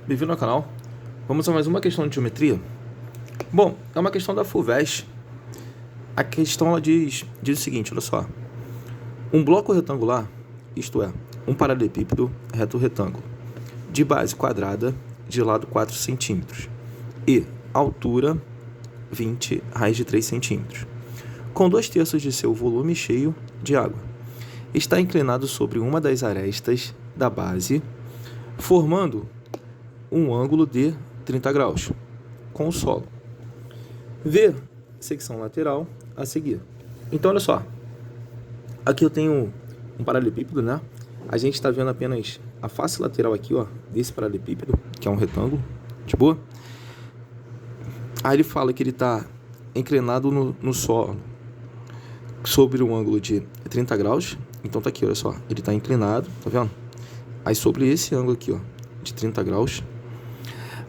bem-vindo ao canal. Vamos a mais uma questão de geometria. Bom, é uma questão da FUVEST. A questão ela diz o seguinte, olha só. Um bloco retangular, isto é, um paralelepípedo reto retângulo, de base quadrada, de lado 4 centímetros e altura 20, raiz de 3 centímetros, com 2/3 de seu volume cheio de água. Está inclinado sobre uma das arestas da base, formando um ângulo de 30 graus com o solo. Vê secção lateral a seguir. Então, olha só. Aqui eu tenho um paralelepípedo, né? A gente está vendo apenas a face lateral aqui, ó, desse paralelepípedo, que é um retângulo, de boa. Aí ele fala que ele está inclinado no solo sobre um ângulo de 30 graus. Então tá aqui, olha só. Ele está inclinado, tá vendo? Aí sobre esse ângulo aqui, ó, de 30 graus.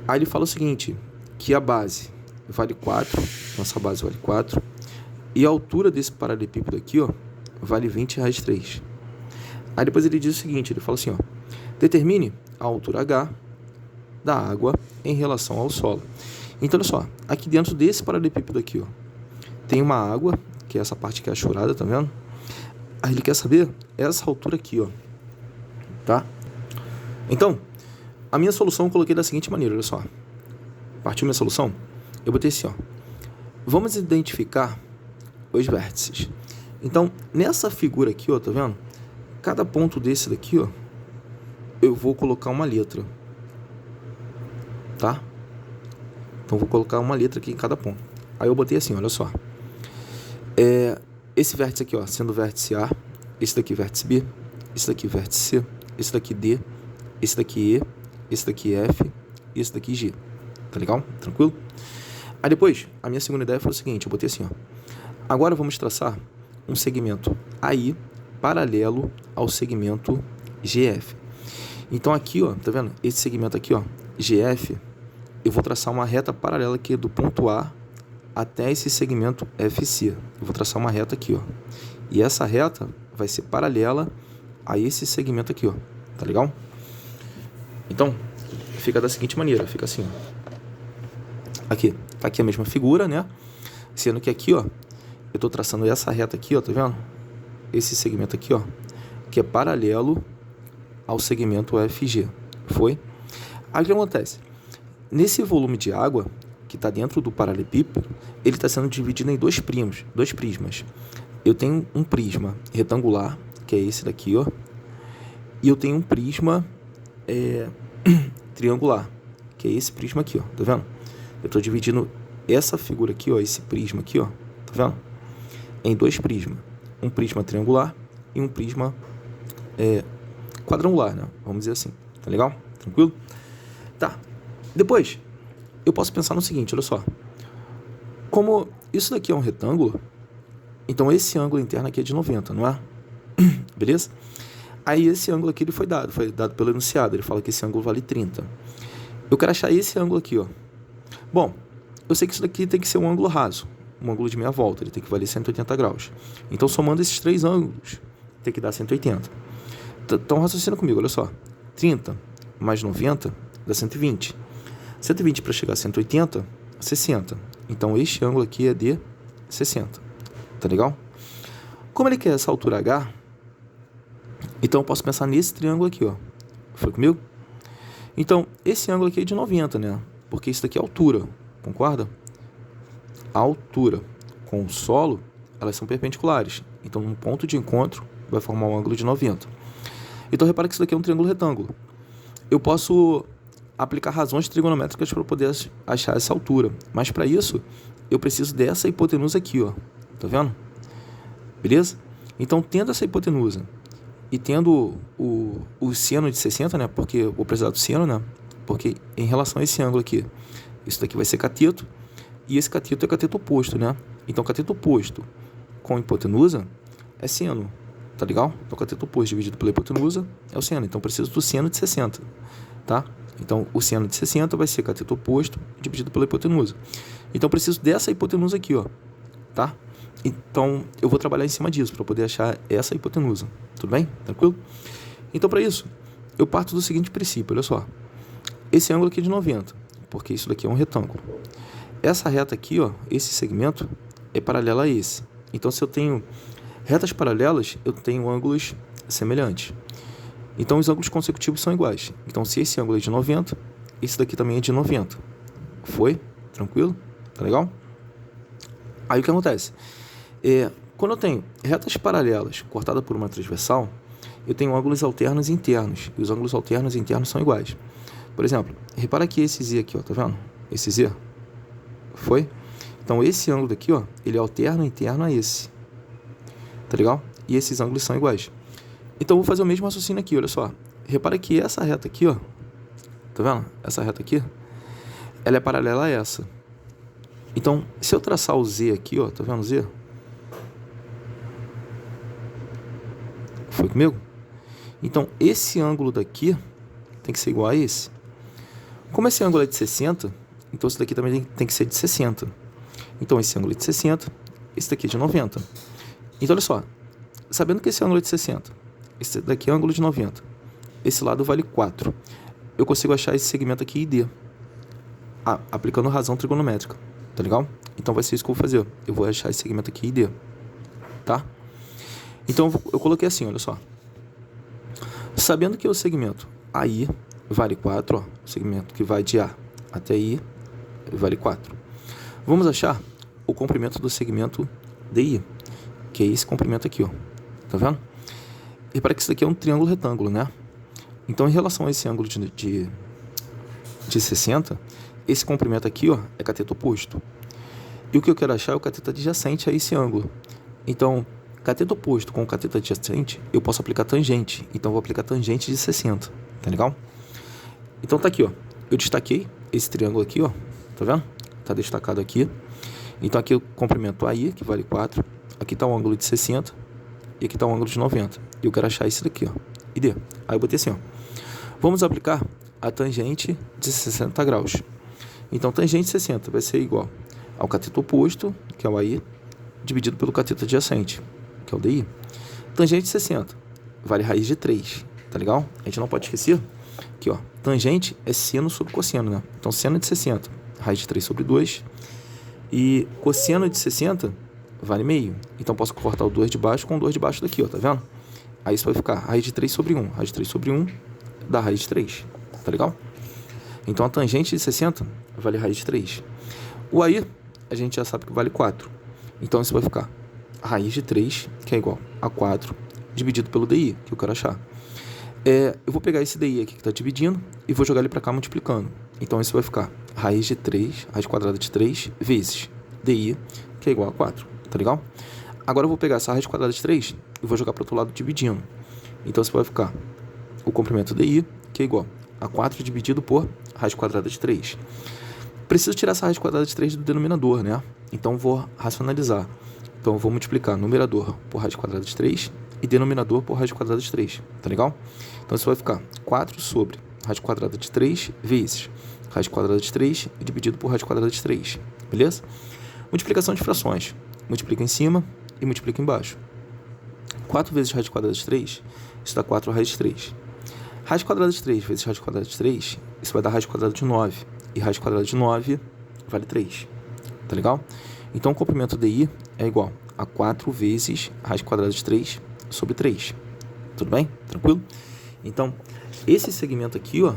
Aí ele fala o seguinte, que a base vale 4, nossa base vale 4, e a altura desse paralelepípedo aqui, ó, vale 20 raiz 3. Aí depois ele diz o seguinte, ele fala assim, ó, determine a altura H da água em relação ao solo. Então, olha só, aqui dentro desse paralelepípedo aqui, ó, tem uma água, que é essa parte que é achurada, tá vendo? Aí ele quer saber essa altura aqui, ó, tá? Então, a minha solução eu coloquei da seguinte maneira, olha só. Partiu minha solução? Eu botei assim, ó. Vamos identificar os vértices. Então, nessa figura aqui, ó, tá vendo? Cada ponto desse daqui, ó, eu vou colocar uma letra. Tá? Então, vou colocar uma letra aqui em cada ponto. Aí eu botei assim, olha só. Esse vértice aqui, ó, sendo o vértice A, esse daqui vértice B, esse daqui vértice C, esse daqui D, esse daqui E, esse daqui F e esse daqui G. Tá legal? Tranquilo? Aí depois, a minha segunda ideia foi o seguinte, eu botei assim, ó. Agora vamos traçar um segmento AI paralelo ao segmento GF. Então aqui, ó, tá vendo? Esse segmento aqui, ó, GF, eu vou traçar uma reta paralela aqui do ponto A até esse segmento FC. Eu vou traçar uma reta aqui, ó. E essa reta vai ser paralela a esse segmento aqui, ó. Tá legal? Então, fica da seguinte maneira, fica assim, ó. Aqui, tá aqui a mesma figura, né? Sendo que aqui, ó, eu tô traçando essa reta aqui, ó, tá vendo? Esse segmento aqui, ó, que é paralelo ao segmento FG. Foi? Aí o que acontece? Nesse volume de água que tá dentro do paralelepípedo, ele está sendo dividido em dois prismas. Eu tenho um prisma retangular, que é esse daqui, ó, e eu tenho um prisma triangular, que é esse prisma aqui, ó, tá vendo? Eu estou dividindo essa figura aqui, ó, esse prisma aqui, ó, tá vendo? Em dois prismas. Um prisma triangular e um prisma quadrangular, né? Vamos dizer assim. Tá legal? Tranquilo? Tá. Depois, eu posso pensar no seguinte, olha só. Como isso daqui é um retângulo, então esse ângulo interno aqui é de 90, não é? Beleza? Aí esse ângulo aqui ele foi dado pelo enunciado. Ele fala que esse ângulo vale 30. Eu quero achar esse ângulo aqui, ó. Bom, eu sei que isso daqui tem que ser um ângulo raso, um ângulo de meia volta, ele tem que valer 180 graus. Então, somando esses três ângulos, tem que dar 180. Então, raciocina comigo, olha só. 30 mais 90 dá 120. 120 para chegar a 180, 60. Então, este ângulo aqui é de 60. Tá legal? Como ele quer essa altura H, então eu posso pensar nesse triângulo aqui, ó. Foi comigo? Então, esse ângulo aqui é de 90, né? Porque isso daqui é altura, concorda? A altura com o solo, elas são perpendiculares. Então, um ponto de encontro vai formar um ângulo de 90. Então, repara que isso daqui é um triângulo retângulo. Eu posso aplicar razões trigonométricas para poder achar essa altura. Mas, para isso, eu preciso dessa hipotenusa aqui, ó. Tá vendo? Beleza? Então, tendo essa hipotenusa e tendo o seno de 60, né? Porque eu vou precisar do seno, né? Porque em relação a esse ângulo aqui, isso daqui vai ser cateto, e esse cateto é cateto oposto, né? Então, cateto oposto com hipotenusa é seno, tá legal? Então, cateto oposto dividido pela hipotenusa é o seno. Então, preciso do seno de 60, tá? Então, o seno de 60 vai ser cateto oposto dividido pela hipotenusa. Então, preciso dessa hipotenusa aqui, ó, tá? Então, eu vou trabalhar em cima disso para poder achar essa hipotenusa. Tudo bem? Tranquilo? Então, para isso, eu parto do seguinte princípio, olha só. esse ângulo aqui é de 90, porque isso daqui é um retângulo. Essa reta aqui, ó, esse segmento é paralelo a esse. Então, se eu tenho retas paralelas, eu tenho ângulos semelhantes. Então, os ângulos consecutivos são iguais. Então, se esse ângulo é de 90, esse daqui também é de 90. Foi? Tranquilo? Tá legal? Aí, o que acontece? Quando eu tenho retas paralelas cortadas por uma transversal, eu tenho ângulos alternos internos. E os ângulos alternos internos são iguais. Por exemplo, repara que esse Z aqui, ó, tá vendo? Esse Z. Foi? Então, esse ângulo aqui, ó, ele é alterno interno a esse. Tá legal? E esses ângulos são iguais. Então, eu vou fazer o mesmo raciocínio aqui, olha só. Repara que essa reta aqui, ó, tá vendo? Essa reta aqui, ela é paralela a essa. Então, se eu traçar o Z aqui, ó, tá vendo o Z? Foi comigo? Então, esse ângulo daqui tem que ser igual a esse. Como esse ângulo é de 60, então esse daqui também tem que ser de 60. Então, esse ângulo é de 60, esse daqui é de 90. Então, olha só. Sabendo que esse ângulo é de 60, esse daqui é ângulo de 90, esse lado vale 4. Eu consigo achar esse segmento aqui ID, aplicando razão trigonométrica. Tá legal? Então, vai ser isso que eu vou fazer. Eu vou achar esse segmento aqui ID. Tá? Então, eu coloquei assim, olha só. Sabendo que o segmento AI vale 4, ó, o segmento que vai de A até I vale 4. Vamos achar o comprimento do segmento DI, que é esse comprimento aqui, ó. Tá vendo? Repara que isso daqui é um triângulo retângulo, né? Então, em relação a esse ângulo de 60, esse comprimento aqui, ó, é cateto oposto. E o que eu quero achar é o cateto adjacente a esse ângulo. Então, cateto oposto com cateto adjacente, eu posso aplicar tangente. Então, eu vou aplicar tangente de 60. Tá legal? Então, tá aqui, ó. Eu destaquei esse triângulo aqui, ó. Tá vendo? Tá destacado aqui. Então, aqui eu comprimento AI, que vale 4. Aqui tá o ângulo de 60. E aqui tá o ângulo de 90. E eu quero achar esse daqui, ó. ID. Aí eu botei assim, ó. Vamos aplicar a tangente de 60 graus. Então, tangente de 60 vai ser igual ao cateto oposto, que é o AI, dividido pelo cateto adjacente, que é o DI. Tangente de 60 vale raiz de 3, tá legal? A gente não pode esquecer que, ó, tangente é seno sobre cosseno, né? Então, seno de 60, raiz de 3 sobre 2. E cosseno de 60 vale meio. Então, posso cortar o 2 de baixo com o 2 de baixo daqui, ó, tá vendo? Aí isso vai ficar raiz de 3 sobre 1. Raiz de 3 sobre 1 dá raiz de 3, tá legal? Então, a tangente de 60 vale raiz de 3. O AI, a gente já sabe que vale 4. Então, isso vai ficar raiz de 3, que é igual a 4, dividido pelo DI, que eu quero achar. Eu vou pegar esse DI aqui que está dividindo e vou jogar ele para cá multiplicando. Então, isso vai ficar raiz de 3, raiz quadrada de 3, vezes DI, que é igual a 4. Tá legal? Agora, eu vou pegar essa raiz quadrada de 3 e vou jogar para o outro lado dividindo. Então, isso vai ficar o comprimento DI, que é igual a 4 dividido por raiz quadrada de 3. Preciso tirar essa raiz quadrada de 3 do denominador, né? Então, vou racionalizar. Então, eu vou multiplicar numerador por raiz quadrada de 3 e denominador por raiz quadrada de 3. Tá legal? Então, isso vai ficar 4 sobre raiz quadrada de 3 vezes raiz quadrada de 3 dividido por raiz quadrada de 3. Beleza? Multiplicação de frações. Multiplica em cima e multiplica embaixo. 4 vezes raiz quadrada de 3, isso dá 4 raiz de 3. Raiz quadrada de 3 vezes raiz quadrada de 3, isso vai dar raiz quadrada de 9. E raiz quadrada de 9 vale 3. Tá legal? Então, o comprimento DI é igual a 4 vezes raiz quadrada de 3 sobre 3. Tudo bem? Tranquilo? Então, esse segmento aqui, ó,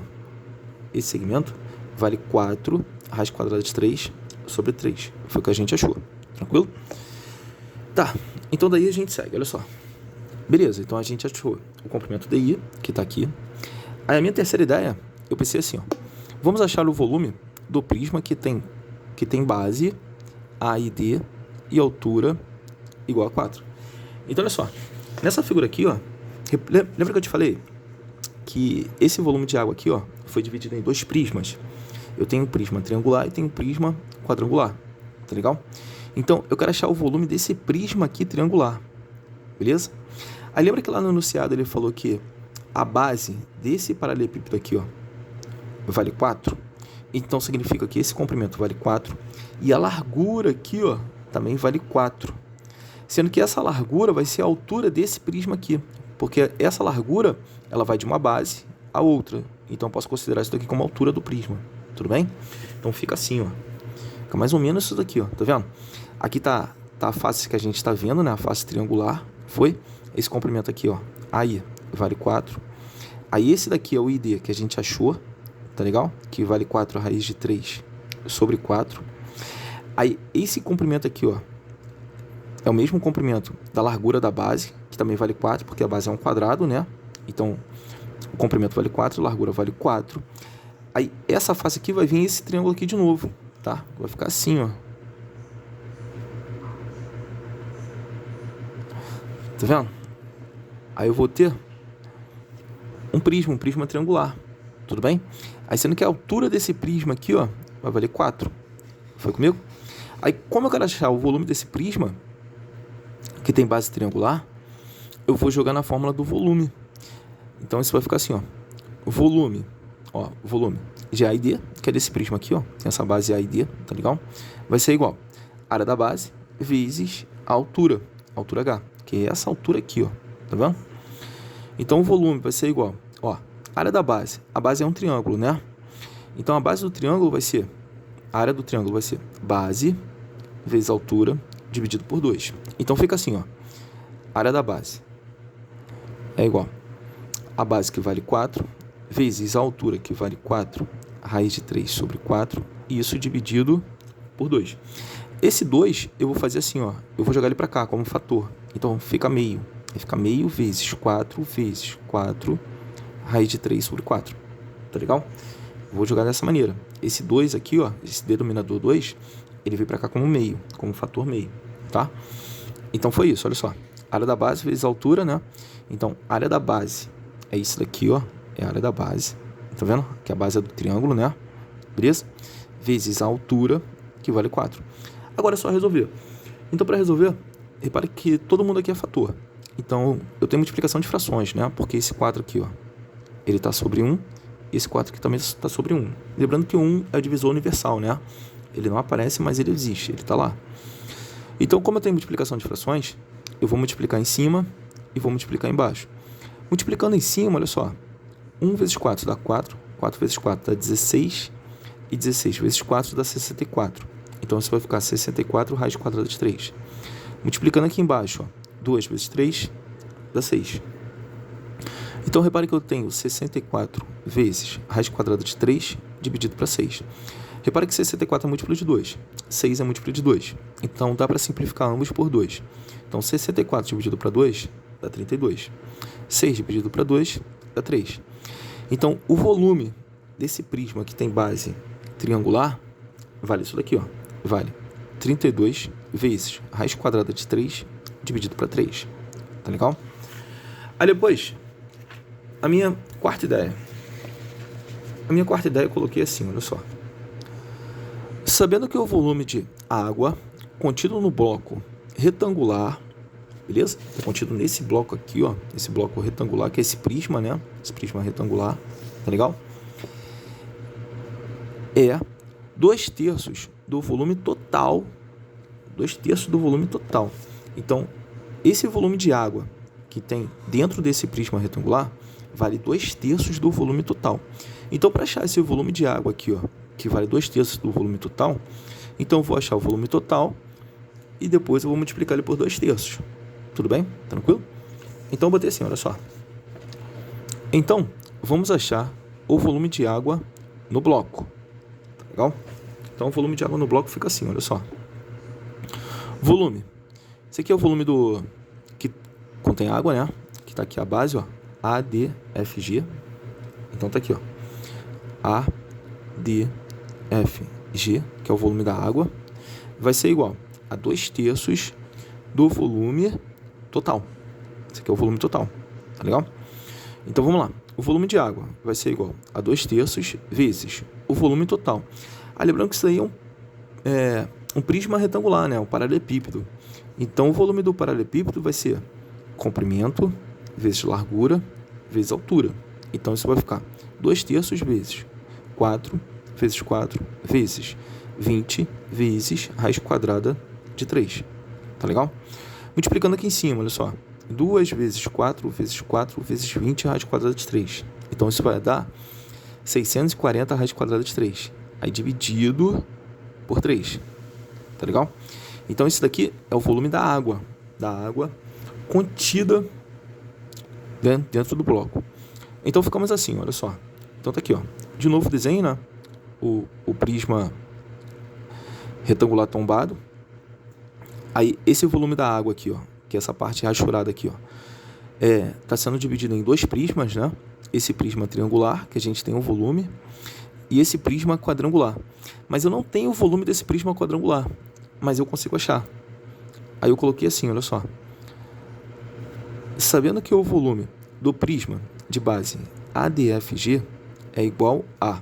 esse segmento vale 4 raiz quadrada de 3 sobre 3. Foi o que a gente achou. Tranquilo? Tá. Então, daí a gente segue. Olha só. Beleza. Então, a gente achou o comprimento DI, que tá aqui. Aí, a minha terceira ideia, eu pensei assim, ó. Vamos achar o volume do prisma que tem base A e D e altura igual a 4. Então, olha só. Nessa figura aqui, ó, lembra que eu te falei que esse volume de água aqui, ó, foi dividido em dois prismas? Eu tenho um prisma triangular e tenho um prisma quadrangular. Tá legal? Então, eu quero achar o volume desse prisma aqui triangular. Beleza? Aí, lembra que lá no enunciado ele falou que a base desse paralelepípedo aqui, ó, vale 4? Então, significa que esse comprimento vale 4 e a largura aqui, ó, também vale 4. Sendo que essa largura vai ser a altura desse prisma aqui, porque essa largura, ela vai de uma base a outra. Então eu posso considerar isso daqui como a altura do prisma. Tudo bem? Então fica assim, ó. Fica mais ou menos isso daqui, ó. Tá vendo? Aqui tá a face que a gente está vendo, né? A face triangular. Foi? Esse comprimento aqui, ó. Aí vale 4. Aí esse daqui é o ID que a gente achou. Tá legal? Que vale 4 raiz de 3 sobre 4. Aí esse comprimento aqui, ó. É o mesmo comprimento da largura da base, que também vale 4, porque a base é um quadrado, né? Então, o comprimento vale 4, a largura vale 4. Aí, essa face aqui vai vir esse triângulo aqui de novo, tá? Vai ficar assim, ó. Tá vendo? Aí eu vou ter um prisma triangular. Tudo bem? Aí, sendo que a altura desse prisma aqui, ó, vai valer 4. Foi comigo? Aí, como eu quero achar o volume desse prisma, que tem base triangular, eu vou jogar na fórmula do volume. Então isso vai ficar assim, ó. Volume, ó, volume de A e D, que é desse prisma aqui, ó. Tem essa base A e D, tá legal? Vai ser igual área da base vezes a altura H, que é essa altura aqui, ó. Tá vendo? Então o volume vai ser igual, ó, área da base. A base é um triângulo, né? Então a base do triângulo vai ser, a área do triângulo vai ser base vezes altura dividido por 2. Então fica assim, ó. Área da base é igual a base que vale 4 vezes a altura que vale 4 raiz de 3 sobre 4, e isso dividido por 2. Esse 2 eu vou fazer assim, ó. Eu vou jogar ele para cá como fator. Então fica meio. Fica meio vezes 4 raiz de 3 sobre 4. Tá legal? Vou jogar dessa maneira. Esse 2 aqui, ó, esse denominador 2, ele veio para cá como meio, como fator meio, tá? Então foi isso, olha só. Área da base vezes a altura, né? Então, área da base é isso daqui, ó. É a área da base. Tá vendo? Que a base é do triângulo, né? Beleza? Vezes a altura, que vale 4. Agora é só resolver. Então, para resolver, repare que todo mundo aqui é fator. Então, eu tenho multiplicação de frações, né? Porque esse 4 aqui, ó, ele tá sobre 1. E esse 4 aqui também está sobre 1. Lembrando que 1 é o divisor universal, né? Ele não aparece, mas ele existe. Ele tá lá. Então, como eu tenho multiplicação de frações, eu vou multiplicar em cima e vou multiplicar embaixo. Multiplicando em cima, olha só. 1 vezes 4 dá 4. 4 vezes 4 dá 16. E 16 vezes 4 dá 64. Então, isso vai ficar 64 raiz quadrada de 3. Multiplicando aqui embaixo, ó, 2 vezes 3 dá 6. Então, repare que eu tenho 64 vezes raiz quadrada de 3 dividido para 6. Repare que 64 é múltiplo de 2. 6 é múltiplo de 2. Então, dá para simplificar ambos por 2. Então, 64 dividido para 2 dá 32. 6 dividido para 2 dá 3. Então, o volume desse prisma que tem base triangular vale isso daqui, ó. Vale 32 vezes raiz quadrada de 3 dividido para 3. Tá legal? Aí depois, a minha quarta ideia. Eu coloquei assim, olha só. Sabendo que o volume de água contido no bloco retangular, beleza? É contido nesse bloco aqui, ó. Esse bloco retangular, que é esse prisma, né? Esse prisma retangular, tá legal? É 2/3 do volume total. 2/3 do volume total. Então, esse volume de água que tem dentro desse prisma retangular vale 2/3 do volume total. Então, para achar esse volume de água aqui, ó, que vale 2/3 do volume total, então eu vou achar o volume total e depois eu vou multiplicar ele por 2/3. Tudo bem? Tranquilo? Então eu botei assim, olha só. Então, vamos achar o volume de água no bloco. Tá legal? Então o volume de água no bloco fica assim, olha só. Volume. Esse aqui é o volume do que contém água, né? Que tá aqui a base, ó. ADFG. Então tá aqui, ó. ADFG, que é o volume da água, vai ser igual a 2/3 do volume total. Esse aqui é o volume total, tá legal? Então vamos lá. O volume de água vai ser igual a 2/3 vezes o volume total. Ah, lembrando que isso aí é um prisma retangular, né? Um paralelepípedo. Então o volume do paralelepípedo vai ser comprimento vezes largura vezes altura. Então isso vai ficar 2/3 vezes 4 vezes 4 vezes 20 vezes raiz quadrada de 3. Tá legal? Multiplicando aqui em cima, olha só. 2 vezes 4 vezes 4 vezes 20 raiz quadrada de 3. Então, isso vai dar 640 raiz quadrada de 3. Aí, dividido por 3. Tá legal? Então, isso daqui é o volume da água contida dentro do bloco. Então, ficamos assim, olha só. Então, tá aqui, ó. De novo o desenho, né? O prisma retangular tombado. Aí, esse volume da água aqui, ó, que é essa parte rachurada aqui, ó, tá sendo dividido em dois prismas, né? Esse prisma triangular, que a gente tem o volume, e esse prisma quadrangular. Mas eu não tenho o volume desse prisma quadrangular, mas eu consigo achar. Aí eu coloquei assim, olha só. Sabendo que o volume do prisma de base ADFG é igual a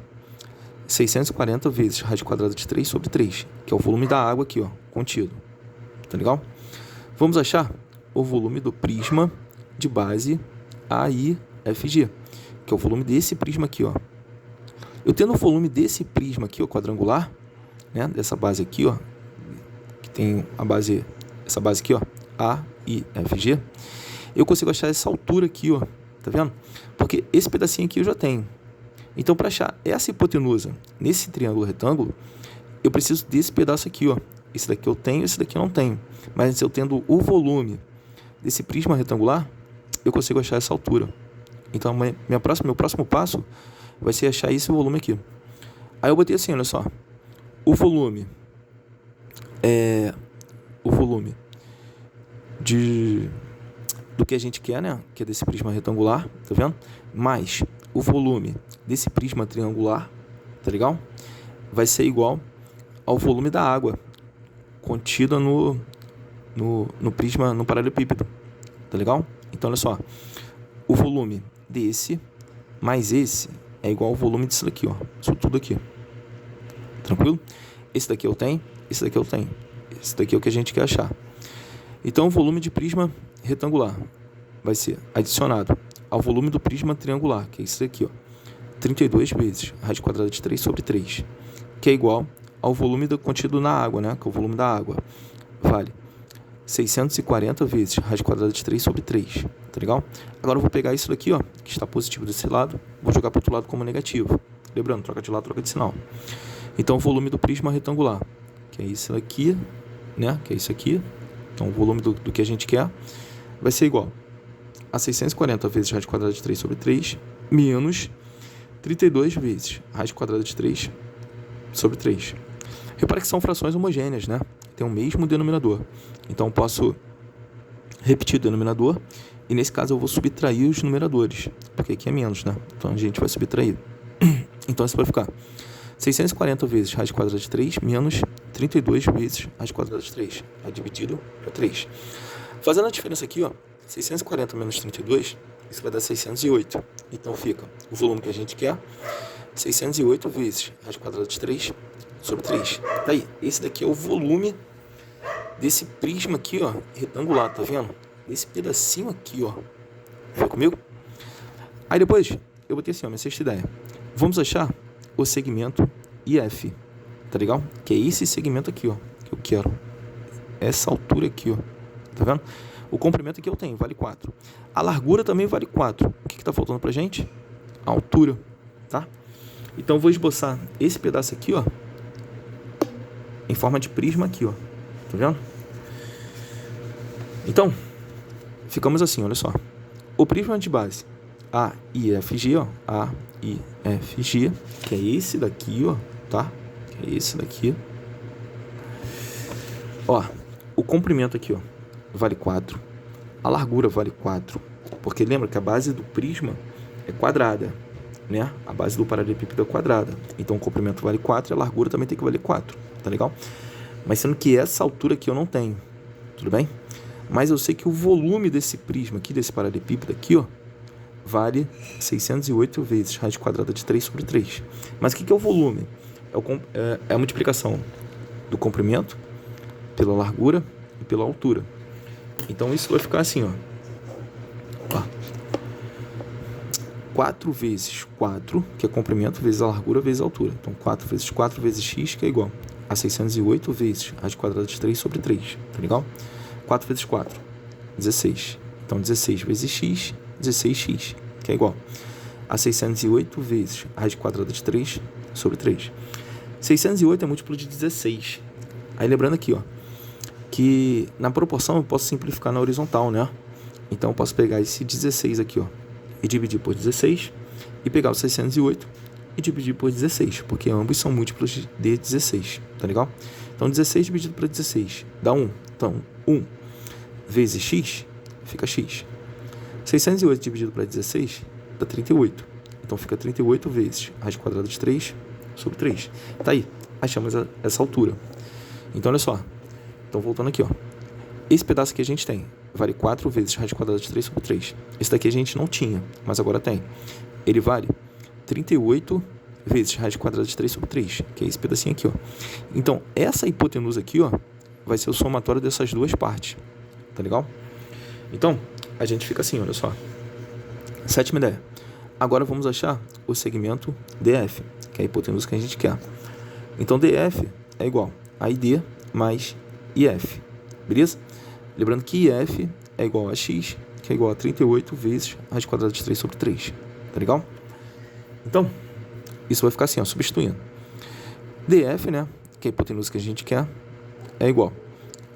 640 vezes raiz quadrada de 3 sobre 3, que é o volume da água aqui, ó, contido. Tá legal? Vamos achar o volume do prisma de base AIFG, que é o volume desse prisma aqui, ó. Eu tendo o volume desse prisma aqui, ó, quadrangular, né, dessa base aqui, ó, que tem a base, essa base aqui, ó, AIFG, eu consigo achar essa altura aqui, ó, tá vendo? Porque esse pedacinho aqui eu já tenho. Então, para achar essa hipotenusa nesse triângulo retângulo, eu preciso desse pedaço aqui, ó. Esse daqui eu tenho, esse daqui eu não tenho. Mas eu tendo o volume desse prisma retangular, eu consigo achar essa altura. Então, meu próximo passo vai ser achar esse volume aqui. Aí eu botei assim, olha só. O volume do que a gente quer, né? Que é desse prisma retangular, tá vendo? Mais o volume desse prisma triangular, tá legal? Vai ser igual ao volume da água contida no prisma, no paralelepípedo, tá legal? Então, olha só. O volume desse mais esse é igual ao volume disso daqui, ó. Isso tudo aqui. Tranquilo? Esse daqui eu tenho, esse daqui eu tenho. Esse daqui é o que a gente quer achar. Então, o volume de prisma retangular vai ser adicionado ao volume do prisma triangular, que é esse daqui, ó. 32 vezes raiz quadrada de 3 sobre 3, que é igual ao volume contido na água, né? Que é o volume da água. Vale 640 vezes raiz quadrada de 3 sobre 3, tá legal? Agora eu vou pegar isso daqui, ó, que está positivo desse lado, vou jogar para o outro lado como negativo. Lembrando, troca de lado, troca de sinal. Então, o volume do prisma retangular, que é isso aqui, né? Que é isso aqui. Então, o volume do que a gente quer vai ser igual a 640 vezes raiz quadrada de 3 sobre 3, menos 32 vezes raiz quadrada de 3 sobre 3. Repara que são frações homogêneas, né? Tem o mesmo denominador. Então, posso repetir o denominador e, nesse caso, eu vou subtrair os numeradores, porque aqui é menos, né? Então, a gente vai subtrair. Então, isso vai ficar 640 vezes raiz quadrada de 3 menos 32 vezes raiz quadrada de 3. É dividido por 3. Fazendo a diferença aqui, ó, 640 menos 32, isso vai dar 608. Então, fica o volume que a gente quer, 608 vezes raiz quadrada de 3 sobre 3. Daí, esse daqui é o volume desse prisma aqui, ó, retangular, tá vendo? Esse pedacinho aqui, ó. Foi comigo? Aí depois, eu botei assim, ó, minha sexta ideia. Vamos achar o segmento IF, tá legal? Que é esse segmento aqui, ó, que eu quero. Essa altura aqui, ó. Tá vendo? O comprimento que eu tenho vale 4. A largura também vale 4. O que tá faltando pra gente? A altura, tá? Então, eu vou esboçar esse pedaço aqui, ó, em forma de prisma aqui, ó. Tá vendo? Então, ficamos assim, olha só. O prisma de base AIFG, ó, AIFG, que é esse daqui, ó, tá? Que é esse daqui. Ó, o comprimento aqui, ó, vale 4. A largura vale 4. Porque lembra que a base do prisma é quadrada, né? A base do paralelepípedo é quadrada. Então, o comprimento vale 4 e a largura também tem que valer 4. Tá legal? Mas sendo que essa altura aqui eu não tenho. Tudo bem? Mas eu sei que o volume desse prisma aqui, desse paralelepípedo aqui, ó, vale 608 vezes raiz quadrada de 3 sobre 3. Mas o que é o volume? É a multiplicação do comprimento pela largura e pela altura. Então, isso vai ficar assim, ó. 4 vezes 4, que é comprimento, vezes a largura, vezes a altura. Então, 4 vezes 4 vezes x, que é igual a 608 vezes raiz quadrada de 3 sobre 3. Tá legal? 4 vezes 4, 16. Então, 16 vezes x, 16x, que é igual a 608 vezes a raiz quadrada de 3 sobre 3. 608 é múltiplo de 16. Aí lembrando aqui, ó, que na proporção eu posso simplificar na horizontal, né? Então eu posso pegar esse 16 aqui, ó, e dividir por 16, e pegar o 608 e dividir por 16, porque ambos são múltiplos de 16, tá legal? Então 16 dividido por 16 dá 1. Então 1 vezes x fica x. 608 dividido por 16 dá 38. Então fica 38 vezes a raiz quadrada de 3 sobre 3. Tá aí, achamos essa altura. Então olha só. Então voltando aqui, ó. Esse pedaço aqui a gente tem. Vale 4 vezes a raiz quadrada de 3 sobre 3. Esse daqui a gente não tinha, mas agora tem. Ele vale 38 vezes a raiz quadrada de 3 sobre 3, que é esse pedacinho aqui, ó. Então, essa hipotenusa aqui, ó, vai ser o somatório dessas duas partes. Tá legal? Então, a gente fica assim, olha só. Sétima ideia. Agora vamos achar o segmento DF, que é a hipotenusa que a gente quer. Então, DF é igual a ID mais IF. Beleza? Lembrando que IF é igual a x, que é igual a 38 vezes a raiz quadrada de 3 sobre 3. Tá legal? Então, isso vai ficar assim, ó, substituindo. DF, né, que é a hipotenusa que a gente quer, é igual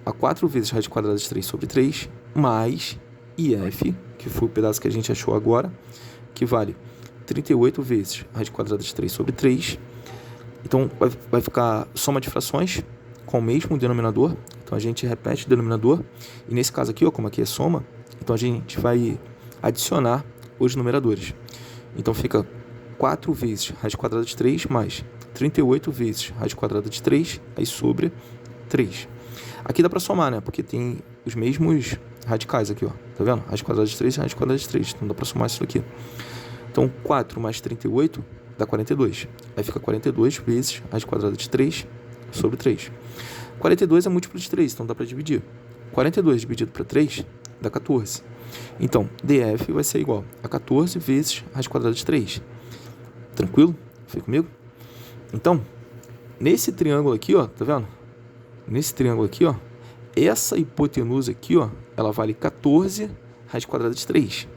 a 4 vezes a raiz quadrada de 3 sobre 3, mais IF, que foi o pedaço que a gente achou agora, que vale 38 vezes a raiz quadrada de 3 sobre 3. Então, vai ficar soma de frações com o mesmo denominador. Então, a gente repete o denominador. E nesse caso aqui, ó, como aqui é soma, então a gente vai adicionar os numeradores. Então, fica 4 vezes raiz quadrada de 3 mais 38 vezes raiz quadrada de 3, aí sobre 3. Aqui dá para somar, né? Porque tem os mesmos radicais aqui, ó. Tá vendo? Raiz quadrada de 3 e raiz quadrada de 3. Então, dá para somar isso aqui. Então, 4 mais 38 dá 42. Aí fica 42 vezes raiz quadrada de 3 sobre 3. 42 é múltiplo de 3, então dá para dividir. 42 dividido para 3 dá 14. Então, DF vai ser igual a 14 vezes raiz quadrada de 3. Tranquilo? Fica comigo? Então, nesse triângulo aqui, ó, tá vendo? Nesse triângulo aqui, ó, essa hipotenusa aqui, ó, ela vale 14 raiz quadrada de 3.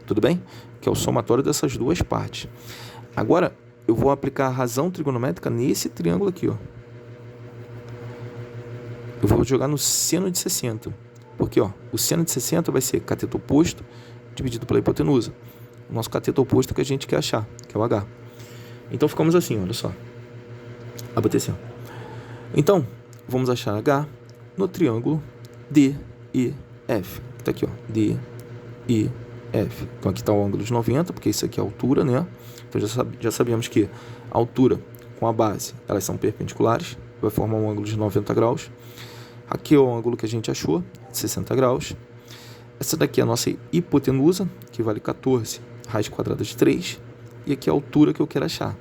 Tudo bem? Que é o somatório dessas duas partes. Agora, eu vou aplicar a razão trigonométrica nesse triângulo aqui, ó. Eu vou jogar no seno de 60. Porque, ó, o seno de 60 vai ser cateto oposto dividido pela hipotenusa. O nosso cateto oposto que a gente quer achar, que é o H. Então, ficamos assim, olha só. Botei assim, ó. Então, vamos achar H no triângulo DEF. Tá aqui, ó. DEF. Então, aqui está o ângulo de 90, porque isso aqui é a altura, né? Então, já sabemos que a altura com a base, elas são perpendiculares. Vai formar um ângulo de 90 graus. Aqui é o ângulo que a gente achou, de 60 graus. Essa daqui é a nossa hipotenusa, que vale 14 raiz quadrada de 3. E aqui é a altura que eu quero achar.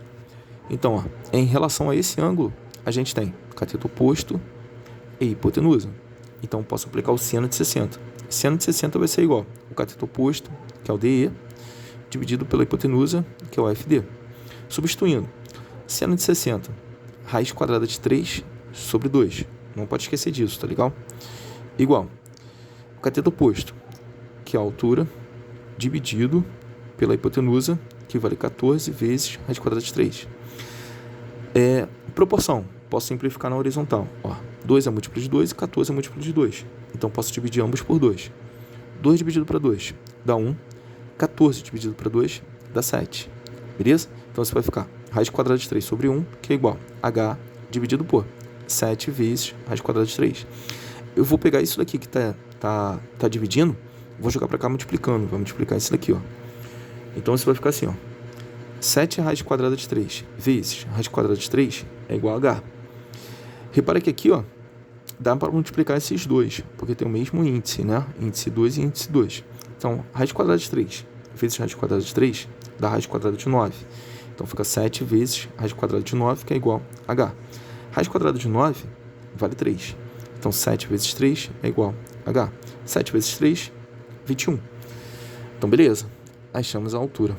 Então, ó, em relação a esse ângulo, a gente tem cateto oposto e hipotenusa. Então, eu posso aplicar o seno de 60. Seno de 60 vai ser igual ao cateto oposto, que é o DE, dividido pela hipotenusa, que é o FD. Substituindo, seno de 60, raiz quadrada de 3 sobre 2. Não pode esquecer disso, tá legal? Igual o cateto oposto, que é a altura, dividido pela hipotenusa, que vale 14 vezes raiz quadrada de 3. Proporção, posso simplificar na horizontal. Ó, 2 é múltiplo de 2 e 14 é múltiplo de 2. Então, posso dividir ambos por 2. 2 dividido para 2 dá 1. 14 dividido para 2 dá 7. Beleza? Então, você vai ficar raiz quadrada de 3 sobre 1, que é igual a H dividido por 7 vezes raiz quadrada de 3. Eu vou pegar isso daqui que tá dividindo, vou jogar para cá multiplicando. Vai multiplicar isso daqui, ó. Então, isso vai ficar assim, ó. 7 raiz quadrada de 3 vezes raiz quadrada de 3 é igual a H. Repara que aqui, ó, dá para multiplicar esses dois, porque tem o mesmo índice, né? Índice 2 e índice 2. Então, raiz quadrada de 3 vezes raiz quadrada de 3 dá raiz quadrada de 9. Então, fica 7 vezes raiz quadrada de 9, que é igual a H. Raiz quadrada de 9 vale 3. Então, 7 vezes 3 é igual a H. 7 vezes 3, 21. Então, beleza. Achamos a altura.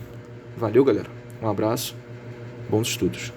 Valeu, galera. Um abraço. Bons estudos.